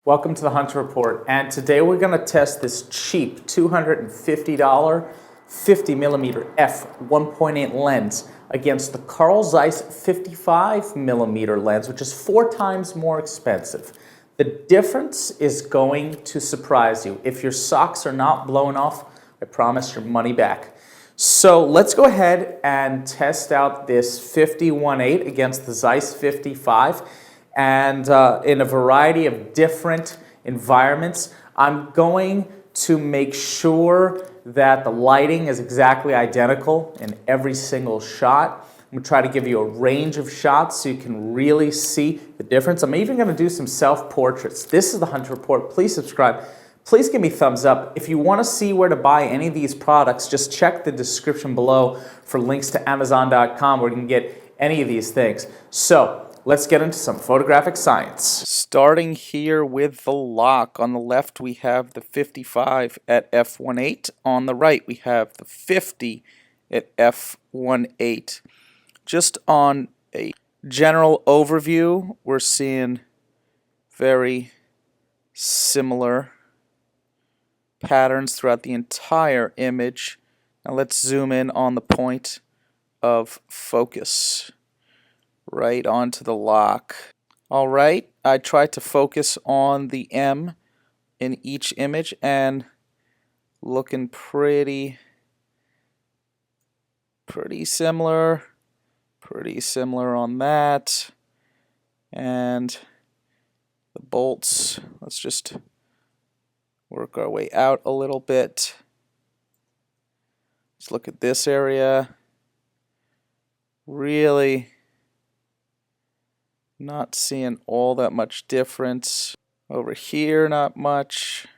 Welcome to the Hunter Report, and today we're going to test this cheap $250 50mm f1.8 lens against the Carl Zeiss 55mm lens, which is 4 times more expensive. The difference is going to surprise you. If your socks are not blown off, I promise your money back. So let's go ahead and test out this 50.8 against the Zeiss 55. And in a variety of different environments. I'm going to make sure that the lighting is exactly identical in every single shot. I'm going to try to give you a range of shots so you can really see the difference. I'm even going to do some self-portraits. This is the Hunter Report. Please subscribe. Please give me a thumbs up. If you want to see where to buy any of these products, just check the description below for links to Amazon.com where you can get any of these things. So, let's get into some photographic science. Starting here with the lock. On the left we have the 55 at f1.8. On the right we have the 50 at f1.8. Just on a general overview, we're seeing very similar patterns throughout the entire image. Now let's zoom in on the point of focus. Right onto the lock. Alright, I tried to focus on the M in each image and looking pretty similar. Pretty similar on that. And the bolts, let's just work our way out a little bit. Let's look at this area. Really not seeing all that much difference. Over here, not much.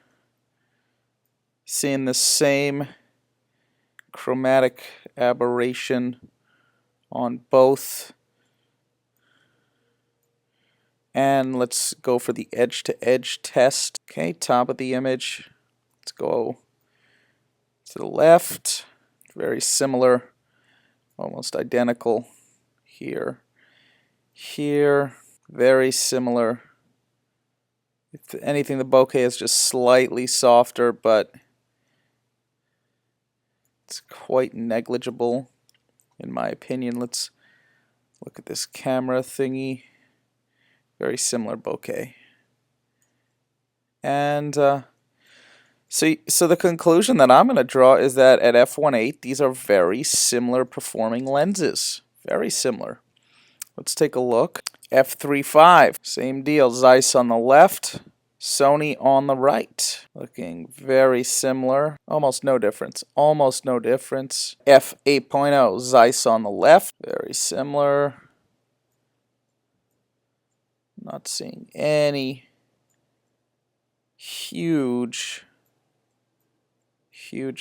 Seeing the same chromatic aberration on both. And let's go for the edge-to-edge test. Okay, top of the image. Let's go to the left. Very similar, almost identical here. Here, very similar. If anything, the bokeh is just slightly softer, but it's quite negligible in my opinion. Let's look at this camera thingy. Very similar bokeh. And so the conclusion that I'm going to draw is that at f1.8, these are very similar performing lenses. Very similar. Let's take a look. f3.5, same deal. Zeiss on the left, Sony on the right. Looking very similar. Almost no difference. Almost no difference. f8.0, Zeiss on the left. Very similar. Not seeing any huge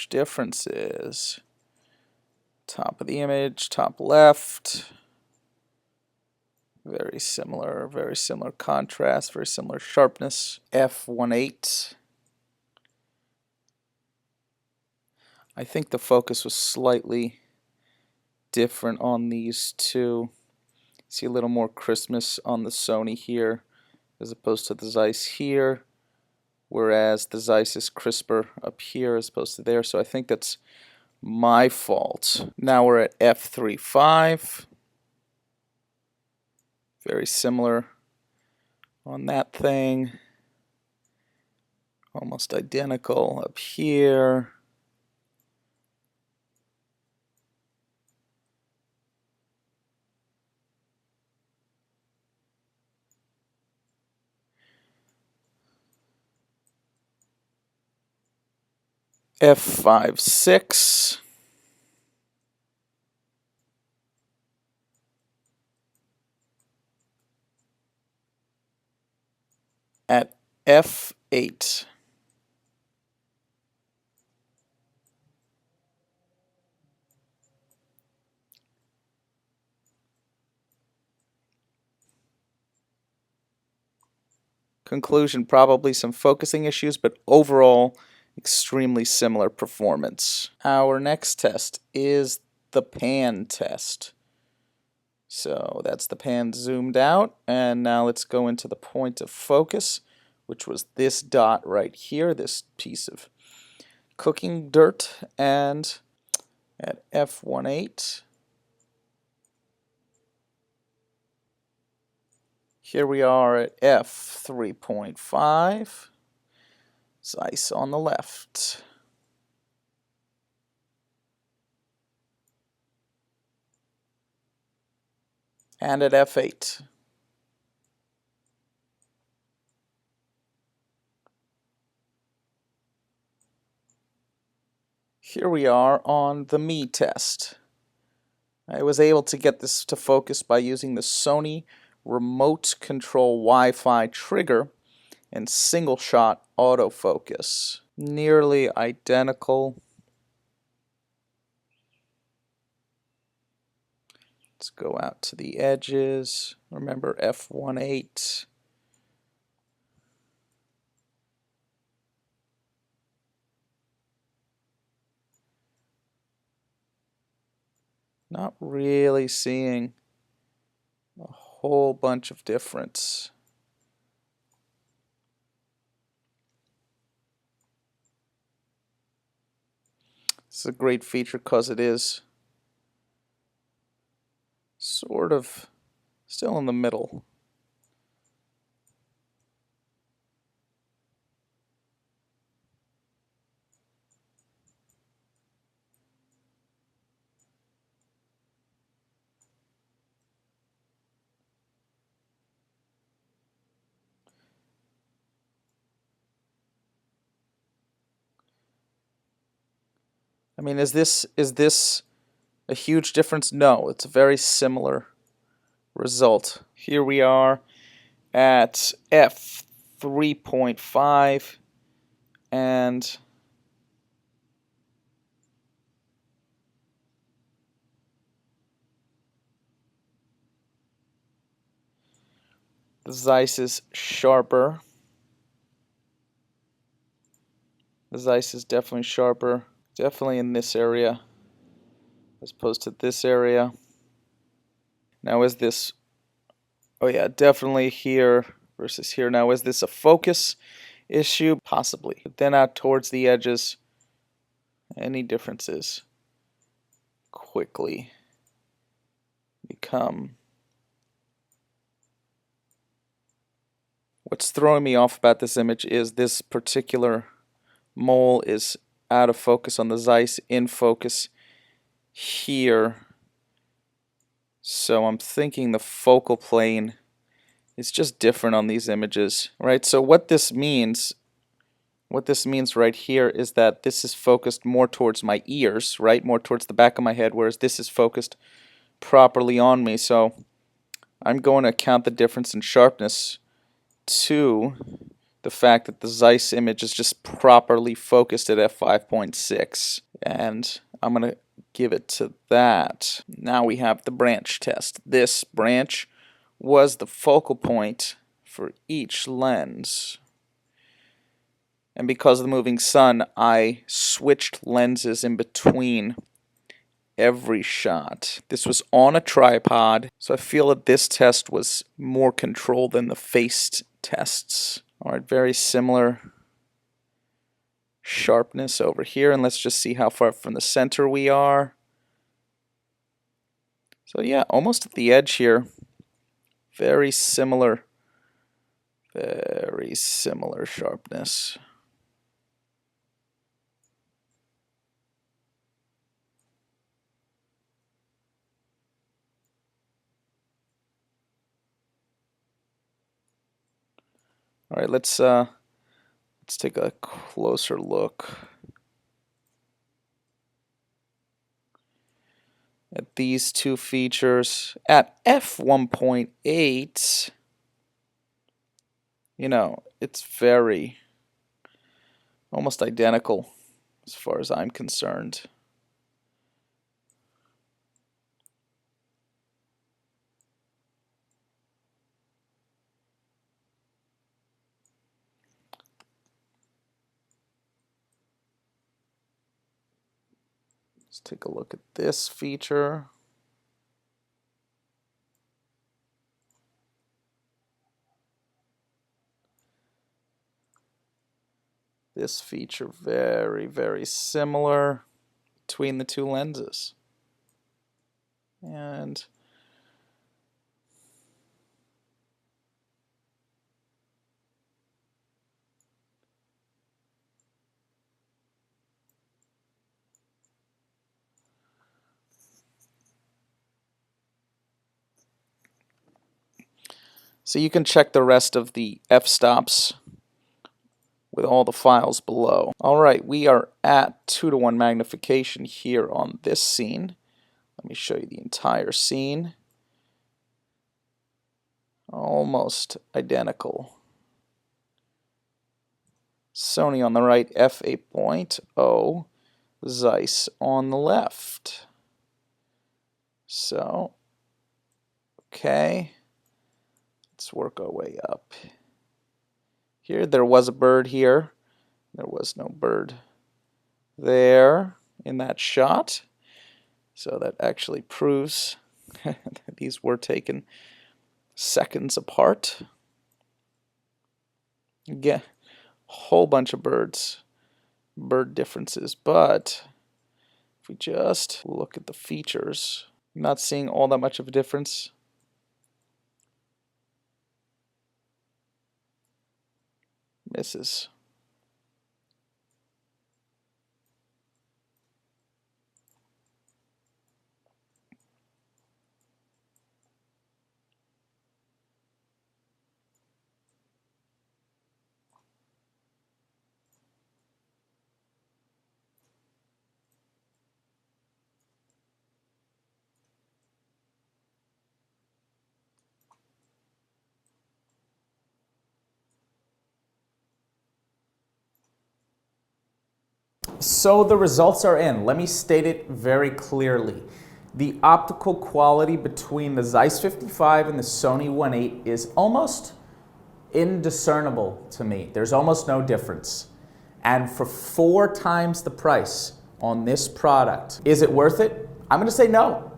differences. Top of the image, top left. Very similar contrast, very similar sharpness. f1.8. I think the focus was slightly different on these two. See a little more crispness on the Sony here as opposed to the Zeiss here, whereas the Zeiss is crisper up here as opposed to there, so I think that's my fault. Now we're at f3.5. Very similar on that thing. Almost identical up here. f5.6. At f8. Conclusion, probably some focusing issues, but overall extremely similar performance. Our next test is the pan test. So that's the pan zoomed out, and now let's go into the point of focus. which was this dot right here, this piece of cooking dirt, and at f1.8, here we are at f3.5, Zeiss on the left. And at f8. Here we are on the me test. I was able to get this to focus by using the Sony remote control Wi-Fi trigger and single shot autofocus. Nearly identical. Let's go out to the edges. Remember f1.8. Not really seeing a whole bunch of difference. This is a great feature because it is sort of still in the middle. I mean, is this a huge difference? No, it's a very similar result. Here we are at f3.5 and the Zeiss is sharper. The Zeiss is definitely sharper, definitely in this area as opposed to this area. Now is this, oh yeah, definitely here versus here. Now is this a focus issue? Possibly. But then out towards the edges, any differences quickly become. What's throwing me off about this image is this particular mole is out of focus on the Zeiss, in focus here. So I'm thinking the focal plane is just different on these images, right? So what this means right here is that this is focused more towards my ears, right? More towards the back of my head, whereas this is focused properly on me. So I'm going to count the difference in sharpness to the fact that the Zeiss image is just properly focused at f5.6, and I'm going to give it to that. Now we have the branch test. This branch was the focal point for each lens, and because of the moving sun, I switched lenses in between every shot. This was on a tripod, so I feel that this test was more controlled than the faced tests. Alright, very similar sharpness over here, and let's just see how far from the center we are. So yeah, almost at the edge here. Very similar sharpness. Alright, let's take a closer look at these two features. At f1.8, you know, it's very almost identical as far as I'm concerned. Let's take a look at this feature. this feature very, very similar between the two lenses. And so you can check the rest of the f-stops with all the files below. Alright, we are at 2:1 magnification here on this scene. Let me show you the entire scene. Almost identical. Sony on the right, f8.0, Zeiss on the left. So, okay, let's work our way up. Here, there was a bird here. There was no bird there in that shot. So that actually proves that these were taken seconds apart. Again, a whole bunch of bird differences, but if we just look at the features, I'm not seeing all that much of a difference. Misses. So the results are in. Let me state it very clearly. The optical quality between the Zeiss 55 and the Sony 1.8 is almost indiscernible to me. There's almost no difference. And for 4 times the price on this product, is it worth it? I'm gonna say no.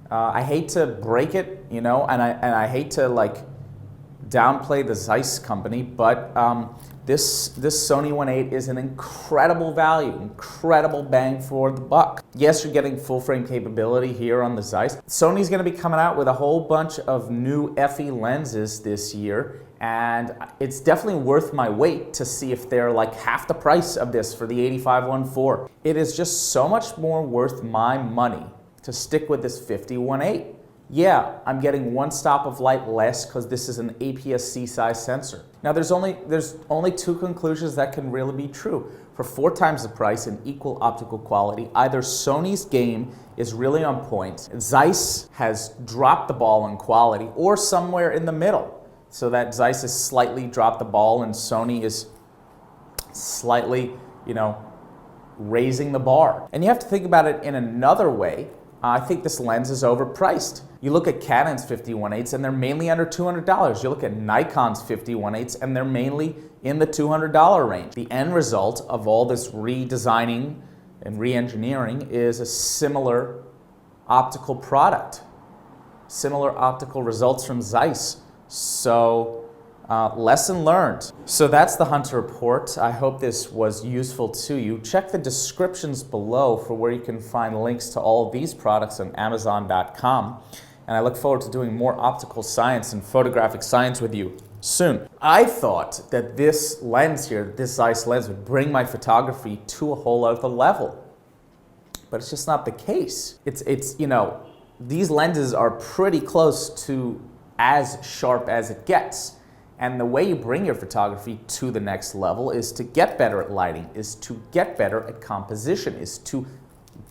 I hate to break it, you know, and I hate to like downplay the Zeiss company, but this Sony 1.8 is an incredible value, incredible bang for the buck. Yes, you're getting full frame capability here on the Zeiss. Sony's going to be coming out with a whole bunch of new FE lenses this year, and it's definitely worth my wait to see if they're like half the price of this for the 8514. It is just so much more worth my money to stick with this 50-1.8. Yeah, I'm getting 1 stop of light less because this is an APS-C size sensor. Now there's only 2 conclusions that can really be true. For 4 times the price and equal optical quality, either Sony's game is really on point, Zeiss has dropped the ball in quality, or somewhere in the middle. So that Zeiss has slightly dropped the ball and Sony is slightly, you know, raising the bar. And you have to think about it in another way. I think this lens is overpriced. You look at Canon's 50-1.8s and they're mainly under $200. You look at Nikon's 50-1.8s and they're mainly in the $200 range. The end result of all this redesigning and re-engineering is a similar optical product, similar optical results from Zeiss. So lesson learned. So that's the Hunter Report. I hope this was useful to you. Check the descriptions below for where you can find links to all of these products on Amazon.com. And I look forward to doing more optical science and photographic science with you soon. I thought that this lens here, this Zeiss lens, would bring my photography to a whole other level. But it's just not the case. It's you know, these lenses are pretty close to as sharp as it gets. And the way you bring your photography to the next level is to get better at lighting, is to get better at composition, is to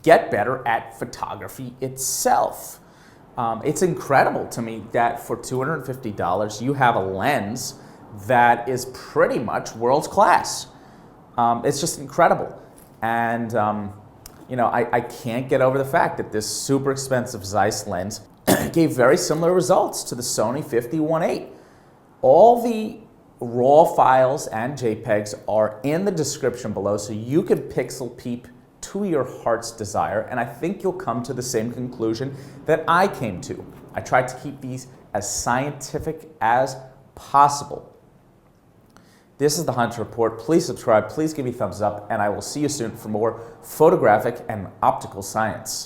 get better at photography itself. It's incredible to me that for $250 you have a lens that is pretty much world class. It's just incredible. And you know, I can't get over the fact that this super expensive Zeiss lens gave very similar results to the Sony 50-1.8. All the raw files and JPEGs are in the description below, so you can pixel peep to your heart's desire, and I think you'll come to the same conclusion that I came to. I tried to keep these as scientific as possible. This is the Hunter Report. Please subscribe, please give me a thumbs up, and I will see you soon for more photographic and optical science.